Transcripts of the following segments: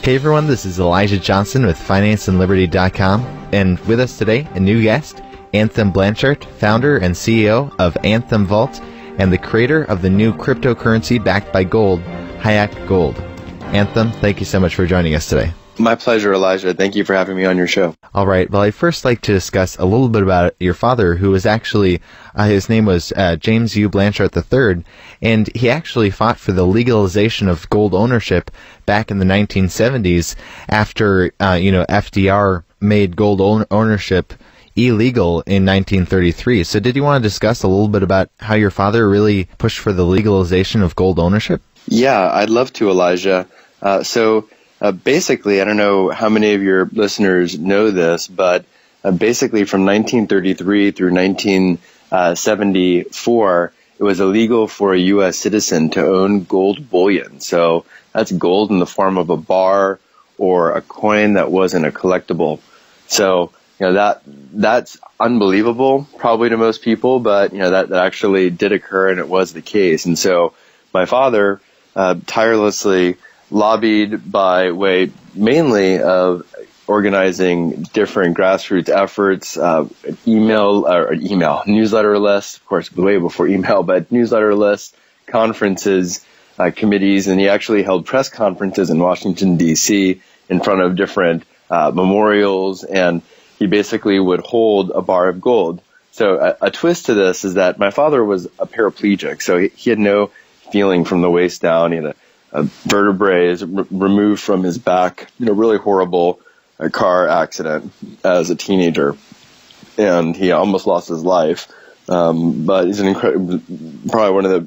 Hey everyone, this is Elijah Johnson with FinanceAndLiberty.com, and with us today, a new guest, Anthem Blanchard, founder and CEO of Anthem Vault, and the creator of the new cryptocurrency backed by gold, Hayek Gold. Anthem, thank you so much for joining us today. My pleasure, Elijah. Thank you for having me on your show. All right. Well, I'd first like to discuss a little bit about your father, who was actually, his name was James U. Blanchard III, and he actually fought for the legalization of gold ownership back in the 1970s after, FDR made gold ownership illegal in 1933. So did you want to discuss a little bit about how your father really pushed for the legalization of gold ownership? Yeah, I'd love to, Elijah. Basically, I don't know how many of your listeners know this, but basically from 1933 through 1974, it was illegal for a U.S. citizen to own gold bullion. So that's gold in the form of a bar or a coin that wasn't a collectible. So, that's unbelievable probably to most people, but, that actually did occur and it was the case. And so my father tirelessly lobbied by way mainly of organizing different grassroots efforts, newsletter lists, of course, way before email, but newsletter lists, conferences, committees, and he actually held press conferences in Washington, D.C. in front of different memorials, and he basically would hold a bar of gold. So a twist to this is that my father was a paraplegic, so he had no feeling from the waist down. He had a vertebrae is removed from his back, really horrible car accident as a teenager, and he almost lost his life. But he's probably one of the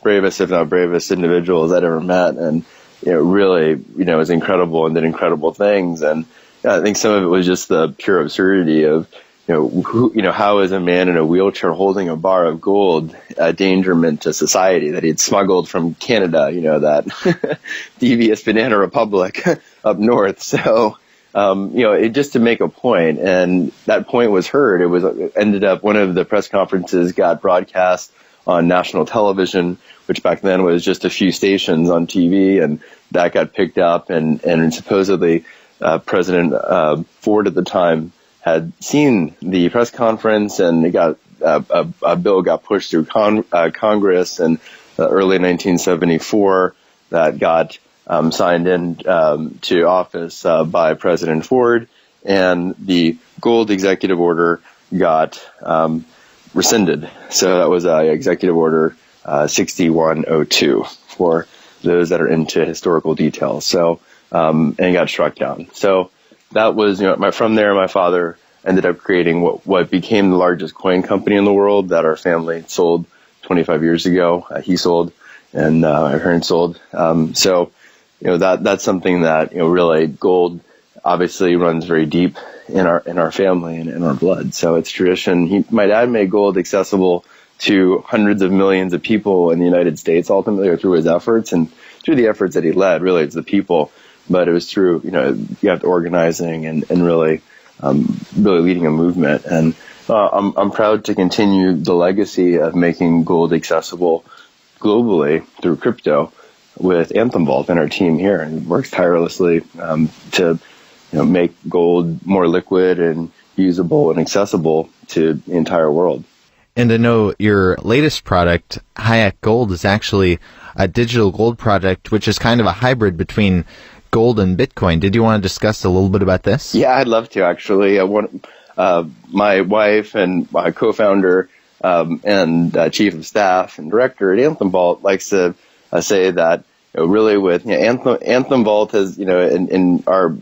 bravest, if not bravest, individuals I'd ever met, and really, was incredible and did incredible things. And I think some of it was just the pure absurdity of, how is a man in a wheelchair holding a bar of gold a endangerment to society that he'd smuggled from Canada, that devious banana republic up north. So, it just to make a point, and that point was heard. Ended up one of the press conferences got broadcast on national television, which back then was just a few stations on TV, and that got picked up, and supposedly President Ford at the time had seen the press conference, and it got a bill got pushed through Congress in early 1974 that got signed in to office by President Ford, and the gold executive order got rescinded. So that was Executive Order 6102 for those that are into historical details. So and it got struck down. So that was, from there, my father ended up creating what became the largest coin company in the world that our family sold 25 years ago. He sold, and my parents sold. So, that's something that, really gold obviously runs very deep in our family and in our blood. So it's tradition. My dad made gold accessible to hundreds of millions of people in the United States, ultimately, through his efforts and through the efforts that he led. Really, it's the people. But it was through, you have to organizing and really leading a movement. And I'm proud to continue the legacy of making gold accessible globally through crypto with Anthem Vault and our team here, and works tirelessly to make gold more liquid and usable and accessible to the entire world. And I know your latest product, Hayek Gold, is actually a digital gold product, which is kind of a hybrid between gold and Bitcoin. Did you want to discuss a little bit about this? Yeah, I'd love to, actually. My wife and my co-founder and chief of staff and director at Anthem Vault likes to say that really with Anthem Vault has in our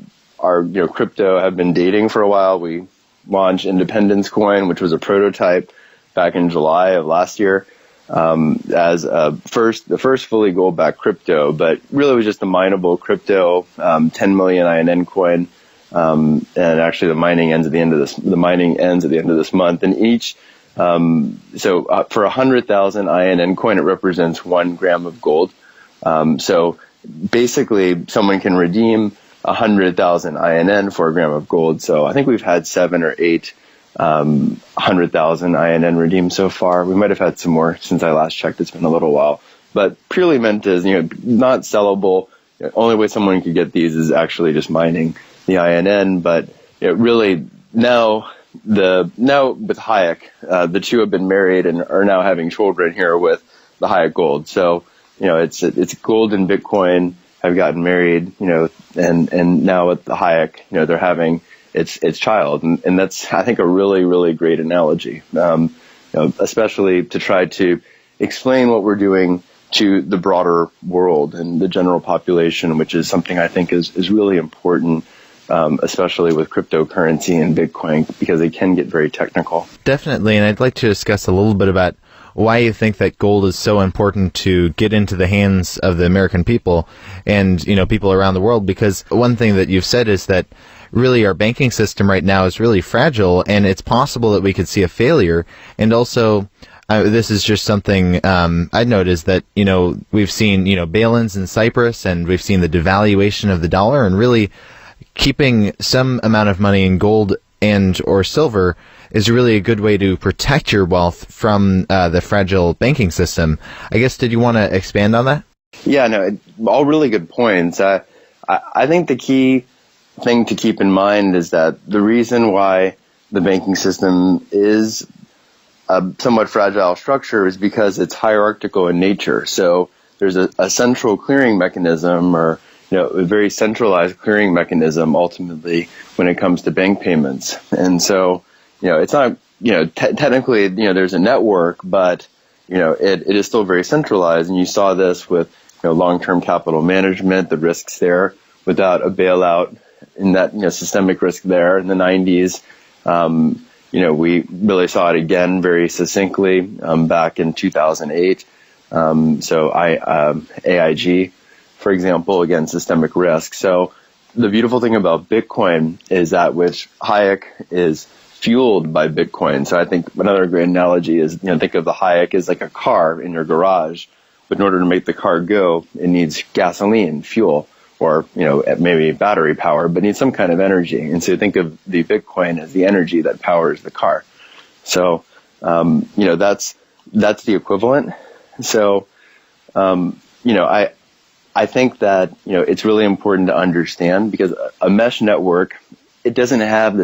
crypto have been dating for a while. We launched Independence Coin, which was a prototype back in July of last year. As the first fully gold-backed crypto, but really was just a mineable crypto, 10 million INN coin, and actually the mining ends at the end of this month. And each, for 100,000 INN coin, it represents 1 gram of gold. So basically, someone can redeem 100,000 INN for a gram of gold. So I think we've had 7 or 8. 100,000 INN redeemed so far. We might have had some more since I last checked. It's been a little while, but purely meant as, not sellable the only way someone could get these is actually just mining the INN. But really now with Hayek, the two have been married and are now having children here with the Hayek Gold. So it's gold and Bitcoin have gotten married, and now with the Hayek, they're having its child, and that's, I think, a really, really great analogy, especially to try to explain what we're doing to the broader world and the general population, which is something I think is really important, especially with cryptocurrency and Bitcoin, because they can get very technical. Definitely, and I'd like to discuss a little bit about why you think that gold is so important to get into the hands of the American people and, people around the world, because one thing that you've said is that really our banking system right now is really fragile, and it's possible that we could see a failure. And also, this is just something I'd noticed that, we've seen, bail-ins in Cyprus, and we've seen the devaluation of the dollar, and really keeping some amount of money in gold and or silver is really a good way to protect your wealth from the fragile banking system. I guess, did you want to expand on that? Yeah, no, all really good points. I think the key thing to keep in mind is that the reason why the banking system is a somewhat fragile structure is because it's hierarchical in nature. So there's a central clearing mechanism, or a very centralized clearing mechanism ultimately when it comes to bank payments. And so, it's not, technically, there's a network, but, it is still very centralized. And you saw this with, long-term capital management, the risks there without a bailout, in that, systemic risk there in the 90s. We really saw it again very succinctly back in 2008. AIG, for example, again, systemic risk. So the beautiful thing about Bitcoin is that which Hayek is fueled by Bitcoin. So I think another great analogy is, think of the Hayek as like a car in your garage, but in order to make the car go, it needs gasoline, fuel, or, maybe battery power, but needs some kind of energy. And so think of the Bitcoin as the energy that powers the car. So, that's the equivalent. So, I think that, it's really important to understand, because a mesh network, it doesn't have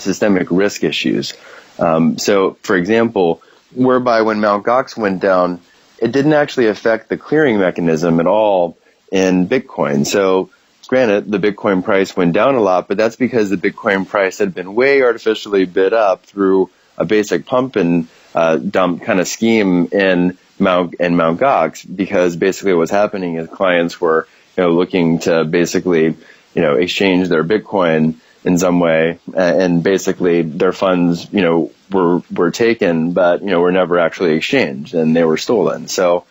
systemic risk issues. So, for example, whereby when Mt. Gox went down, it didn't actually affect the clearing mechanism at all in Bitcoin. So, granted, the Bitcoin price went down a lot, but that's because the Bitcoin price had been way artificially bid up through a basic pump and dump kind of scheme in Mt. Gox, because basically what's happening is clients were, looking to basically, exchange their Bitcoin in some way, and basically their funds, were taken, but, were never actually exchanged, and they were stolen. So,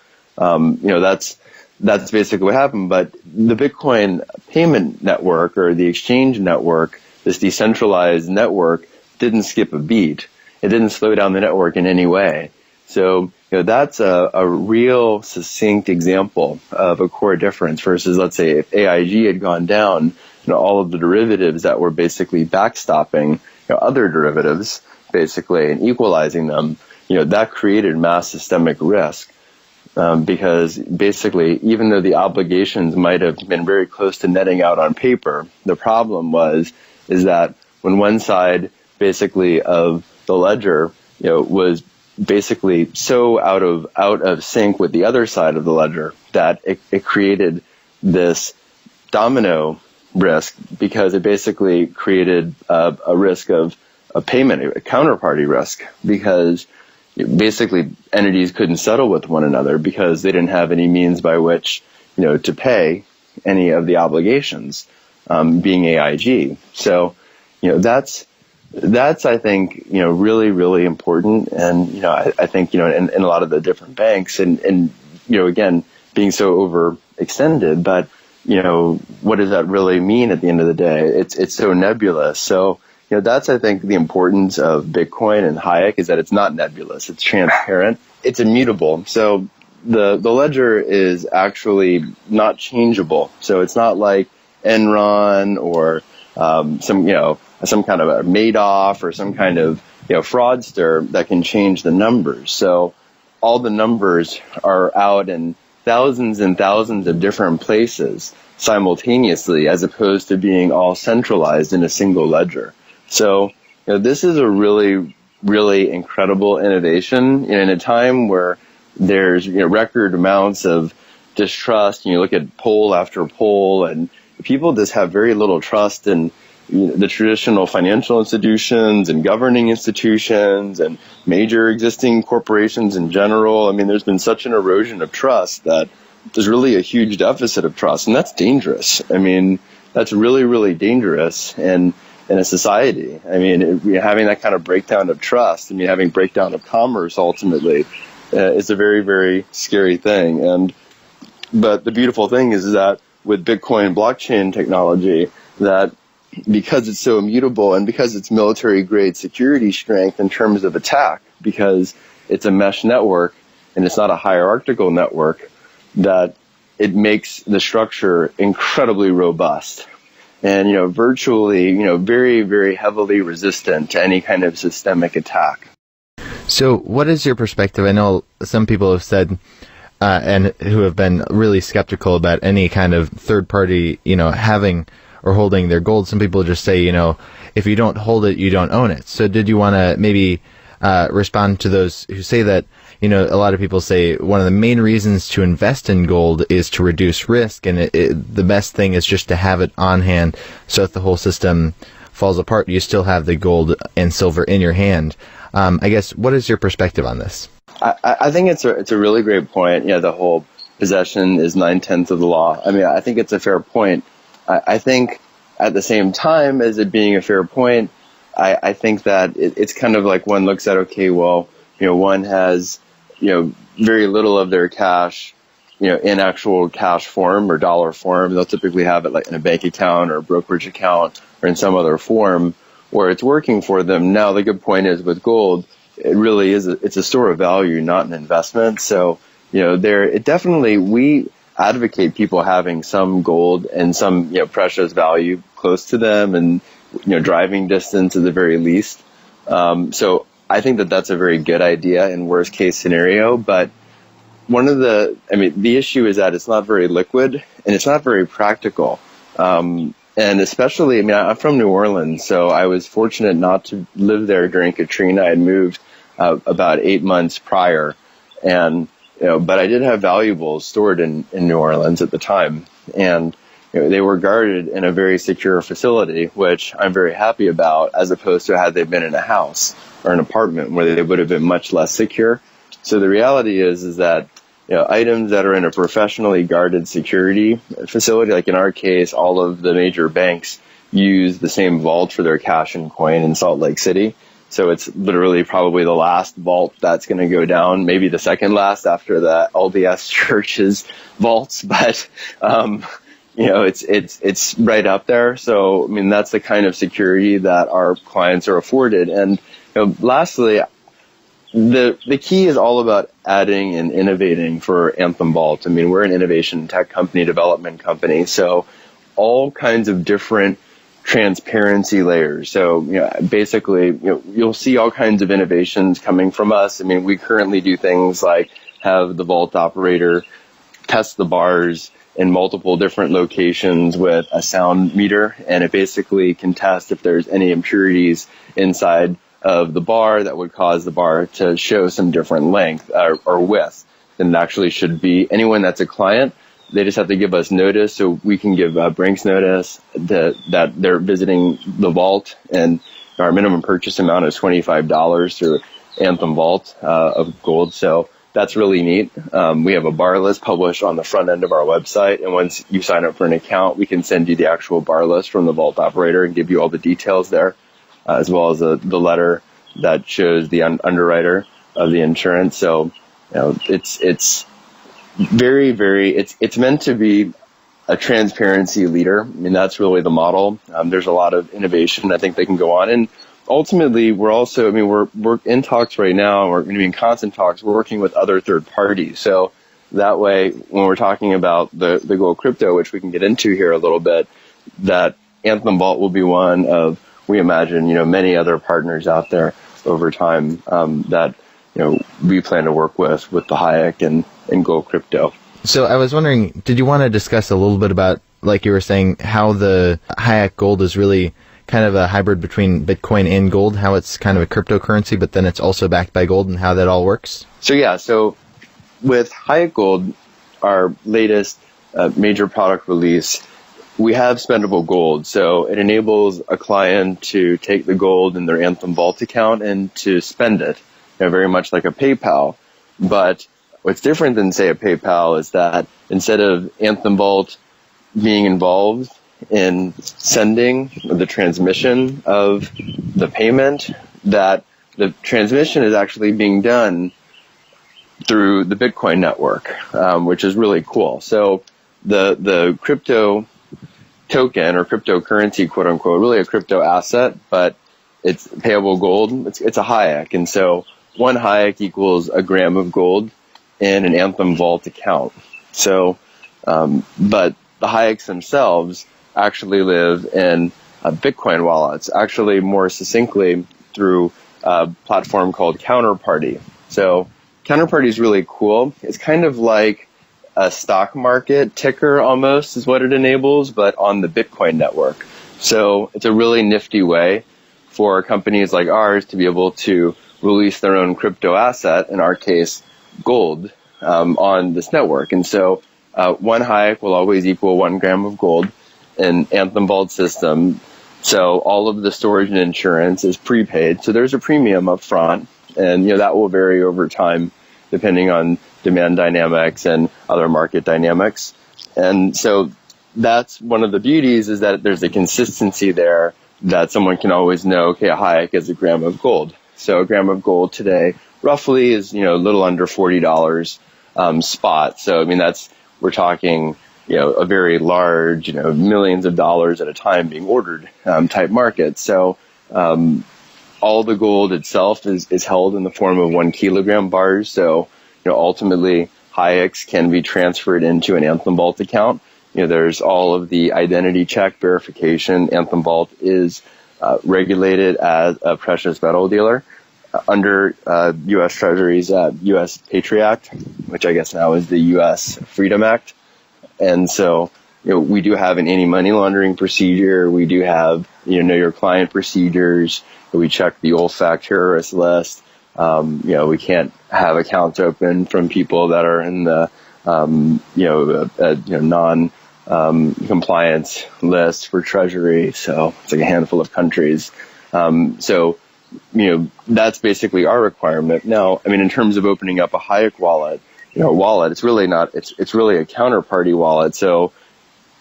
that's basically what happened. But the Bitcoin payment network, or the exchange network, this decentralized network, didn't skip a beat. It didn't slow down the network in any way. So, that's a real succinct example of a core difference versus, let's say, if AIG had gone down, all of the derivatives that were basically backstopping, other derivatives, basically, and equalizing them, that created mass systemic risk. Because basically, even though the obligations might have been very close to netting out on paper, the problem is that when one side basically of the ledger, was basically so out of sync with the other side of the ledger that it created this domino risk, because it basically created a risk of a payment, a counterparty risk, because basically entities couldn't settle with one another because they didn't have any means by which, to pay any of the obligations, being AIG. So, that's I think, really, really important. And, I think, in a lot of the different banks and, again, being so overextended, but, what does that really mean at the end of the day? It's so nebulous. So, that's, I think, the importance of Bitcoin and Hayek, is that it's not nebulous. It's transparent. It's immutable. So the ledger is actually not changeable. So it's not like Enron or some kind of a Madoff or some kind of fraudster that can change the numbers. So all the numbers are out in thousands and thousands of different places. simultaneously as opposed to being all centralized in a single ledger. So, this is a really, really incredible innovation in a time where there's record amounts of distrust. You look at poll after poll, and people just have very little trust in the traditional financial institutions and governing institutions and major existing corporations in general. I mean, there's been such an erosion of trust that there's really a huge deficit of trust, and that's dangerous. I mean, that's really, really dangerous in a society. I mean, having that kind of breakdown of trust, having breakdown of commerce ultimately is a very, very scary thing. But the beautiful thing is that with Bitcoin blockchain technology, that because it's so immutable and because it's military-grade security strength in terms of attack, because it's a mesh network and it's not a hierarchical network, that it makes the structure incredibly robust and, virtually, very, very heavily resistant to any kind of systemic attack. So what is your perspective? I know some people have said, and who have been really skeptical about any kind of third party, having or holding their gold. Some people just say, if you don't hold it, you don't own it. So did you want to maybe respond to those who say that, a lot of people say one of the main reasons to invest in gold is to reduce risk, and the best thing is just to have it on hand, so if the whole system falls apart, you still have the gold and silver in your hand. I guess, what is your perspective on this? I think it's a really great point. The whole possession is 9/10 of the law. I think it's a fair point. I think at the same time as it being a fair point, I think that it's kind of like one looks at, okay, well, one has, very little of their cash, in actual cash form or dollar form. They'll typically have it like in a bank account or a brokerage account or in some other form where it's working for them. Now, the good point is with gold, it really is, it's a store of value, not an investment. So, we advocate people having some gold and some, precious value close to them and, driving distance at the very least. So I think that that's a very good idea in worst case scenario. But the issue is that it's not very liquid and it's not very practical. And especially, I'm from New Orleans, so I was fortunate not to live there during Katrina. I had moved about 8 months prior, and but I did have valuables stored in New Orleans at the time, and they were guarded in a very secure facility, which I'm very happy about, as opposed to had they been in a house or an apartment where they would have been much less secure. So the reality is that items that are in a professionally guarded security facility, like in our case, all of the major banks use the same vault for their cash and coin in Salt Lake City. So it's literally probably the last vault that's going to go down, maybe the second last after the LDS church's vaults, but it's right up there. So that's the kind of security that our clients are afforded. And lastly, the key is all about adding and innovating for Anthem Vault. We're an innovation tech company, development company, so all kinds of different transparency layers. So, basically, you'll see all kinds of innovations coming from us. We currently do things like have the vault operator test the bars in multiple different locations with a sound meter, and it basically can test if there's any impurities inside of the bar that would cause the bar to show some different length or width than it actually should be. Anyone that's a client, they just have to give us notice, so we can give Brinks notice that they're visiting the vault, and our minimum purchase amount is $25 through Anthem Vault of gold. So that's really neat. We have a bar list published on the front end of our website, and once you sign up for an account, we can send you the actual bar list from the vault operator and give you all the details there, as well as the letter that shows the underwriter of the insurance. So, it's very, very, it's meant to be a transparency leader. That's really the model. There's a lot of innovation I think they can go on. And ultimately, we're also, we're in talks right now, we're going to be in constant talks, we're working with other third parties. So that way, when we're talking about the gold crypto, which we can get into here a little bit, that Anthem Vault will be one of, we imagine, many other partners out there over time that, we plan to work with the Hayek and gold crypto. So I was wondering, did you want to discuss a little bit about like you were saying, how the Hayek gold is really kind of a hybrid between Bitcoin and gold, how it's kind of a cryptocurrency, but then it's also backed by gold, and how that all works? So with Hayek Gold, our latest major product release, we have spendable gold. So it enables a client to take the gold in their Anthem Vault account and to spend it, very much like a PayPal. But what's different than, say, a PayPal is that instead of Anthem Vault being involved in sending the transmission of the payment, that the transmission is actually being done through the Bitcoin network, which is really cool. So the crypto token or cryptocurrency, quote unquote, really a crypto asset, but it's payable gold. It's a Hayek. And so 1 Hayek equals a gram of gold in an Anthem Vault account. So, but the Hayeks themselves actually live in Bitcoin wallets, actually more succinctly through a platform called Counterparty. So Counterparty is really cool. It's kind of like a stock market ticker almost is what it enables, but on the Bitcoin network. So it's a really nifty way for companies like ours to be able to release their own crypto asset, in our case, gold, on this network. And so 1 Hayek will always equal 1 gram of gold in Anthem Vault system. So all of the storage and insurance is prepaid. So there's a premium up front, and that will vary over time depending on demand dynamics and other market dynamics. And so that's one of the beauties, is that there's a consistency there that someone can always know, okay, a Hayek is a gram of gold. So a gram of gold today roughly is, a little under $40 spot. So, we're talking, a very large, millions of dollars at a time being ordered type market. So all the gold itself is held in the form of 1 kilogram bars. So, ultimately Hayeks can be transferred into an Anthem Vault account. There's all of the identity check verification. Anthem Vault is regulated as a precious metal dealer under U.S. Treasury's U.S. Patriot Act, which I guess now is the U.S. Freedom Act. And so, we do have an anti-money laundering procedure. We do have, know your client procedures. We check the OFAC terrorist list. We can't have accounts open from people that are in the, non-compliance list for Treasury. So it's like a handful of countries. That's basically our requirement. Now, in terms of opening up a Hayek wallet, it's really not, it's really a counterparty wallet. So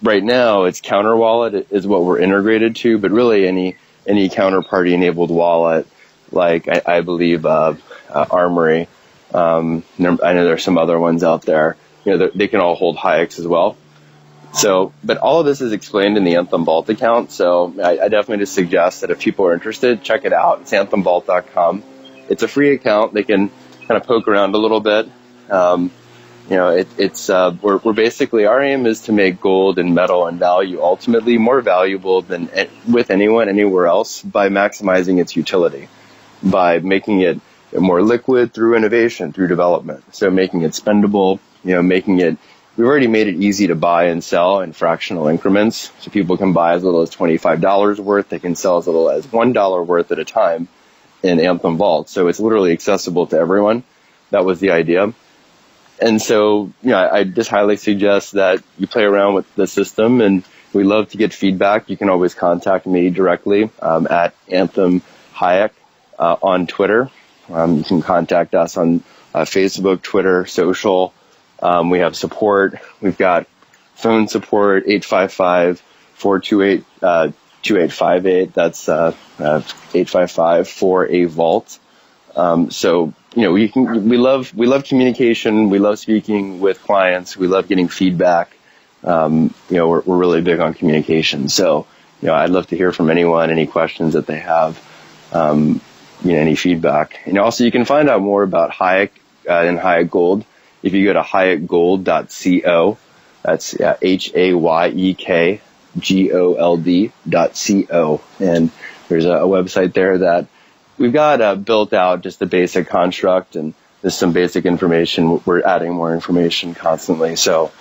right now it's Counter Wallet is what we're integrated to, but really any counterparty enabled wallet, like I believe Armory, I know there's some other ones out there, they can all hold Hayeks as well. So, but all of this is explained in the Anthem Vault account. So I definitely just suggest that if people are interested, check it out. It's anthemvault.com. It's a free account. They can kind of poke around a little bit. We're basically, our aim is to make gold and metal and value ultimately more valuable than with anyone anywhere else by maximizing its utility, by making it more liquid through innovation, through development. So making it spendable, we've already made it easy to buy and sell in fractional increments. So people can buy as little as $25 worth. They can sell as little as $1 worth at a time in Anthem Vault. So it's literally accessible to everyone. That was the idea. And so, I just highly suggest that you play around with the system, and we love to get feedback. You can always contact me directly at Anthem Hayek on Twitter. You can contact us on Facebook, Twitter, social. We have support. We've got phone support, 855-428-2858. That's 855-4A-VAULT. So, we love communication. We love speaking with clients. We love getting feedback. We're really big on communication. So, I'd love to hear from anyone, any questions that they have, any feedback. Also, you can find out more about Hayek and Hayek Gold if you go to hayekgold.co. That's HAYEKGOLD.co. And there's a website there that we've got built out, just the basic construct, and there's some basic information. We're adding more information constantly. So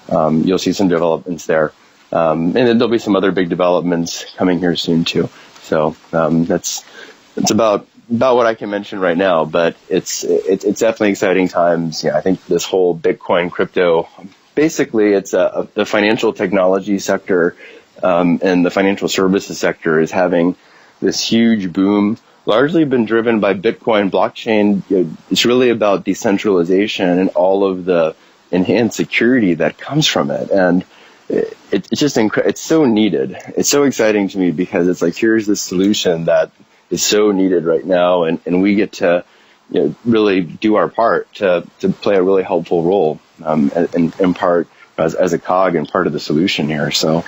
you'll see some developments there. And then there'll be some other big developments coming here soon too. So that's about what I can mention right now. But it's definitely exciting times. Yeah, I think this whole Bitcoin crypto, basically, it's the financial technology sector and the financial services sector is having this huge boom. Largely been driven by Bitcoin blockchain. It's really about decentralization and all of the enhanced security that comes from it. And it's just it's so needed. It's so exciting to me because it's like, here's the solution that is so needed right now. And we get to really do our part to play a really helpful role in part as a cog and part of the solution here. So,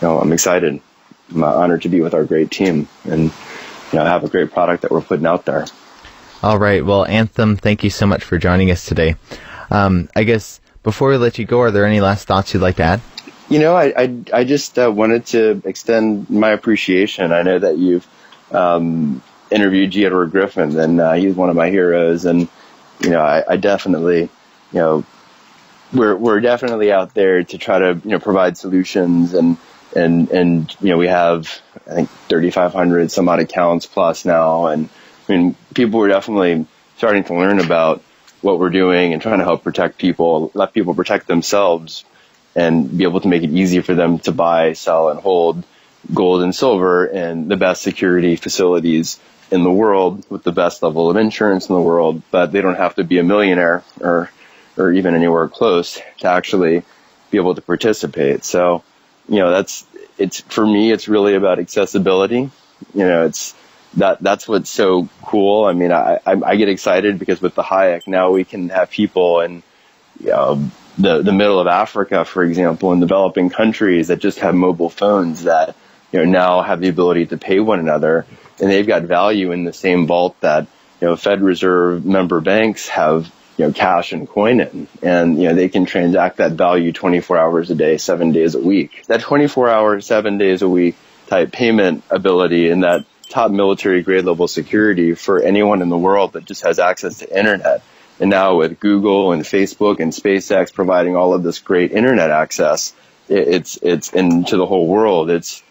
I'm excited. I'm honored to be with our great team and have a great product that we're putting out there. All right. Well, Anthem, thank you so much for joining us today. I guess before we let you go, are there any last thoughts you'd like to add? I just wanted to extend my appreciation. I know that you've interviewed G. Edward Griffin, and he's one of my heroes. And I definitely, we're definitely out there to try to provide solutions and we have, I think, 3,500 some odd accounts plus now. And I mean, people are definitely starting to learn about what we're doing and trying to help protect people, let people protect themselves and be able to make it easy for them to buy, sell, and hold gold and silver in the best security facilities in the world with the best level of insurance in the world. But they don't have to be a millionaire or even anywhere close to actually be able to participate. So, for me, it's really about accessibility. That's what's so cool. I mean, I get excited because with the Hayek, now we can have people in, the middle of Africa, for example, in developing countries that just have mobile phones that, now have the ability to pay one another, and they've got value in the same vault that, Fed Reserve member banks have, cash and coin in, and, they can transact that value 24 hours a day, 7 days a week. That 24 hours, 7 days a week type payment ability and that top military grade level security for anyone in the world that just has access to internet. And now with Google and Facebook and SpaceX providing all of this great internet access, it's into the whole world. It's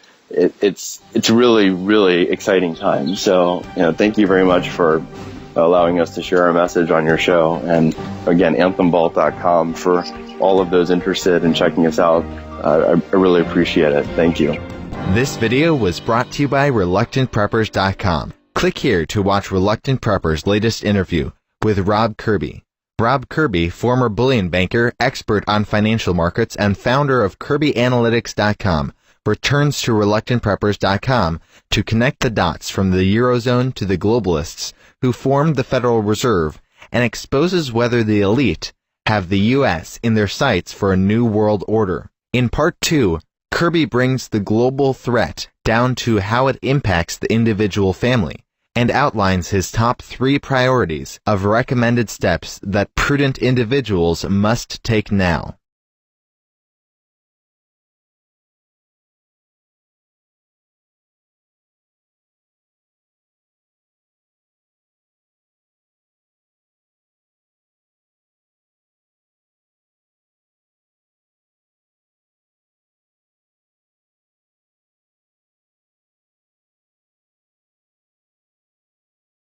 really, really exciting time. So, thank you very much for allowing us to share our message on your show. And again, anthemvault.com for all of those interested in checking us out. I really appreciate it. Thank you. This video was brought to you by ReluctantPreppers.com. Click here to watch Reluctant Prepper's latest interview with Rob Kirby. Rob Kirby, former bullion banker, expert on financial markets, and founder of KirbyAnalytics.com, returns to ReluctantPreppers.com to connect the dots from the Eurozone to the globalists who formed the Federal Reserve and exposes whether the elite have the U.S. in their sights for a new world order. In Part 2, Kirby brings the global threat down to how it impacts the individual family and outlines his top 3 priorities of recommended steps that prudent individuals must take now.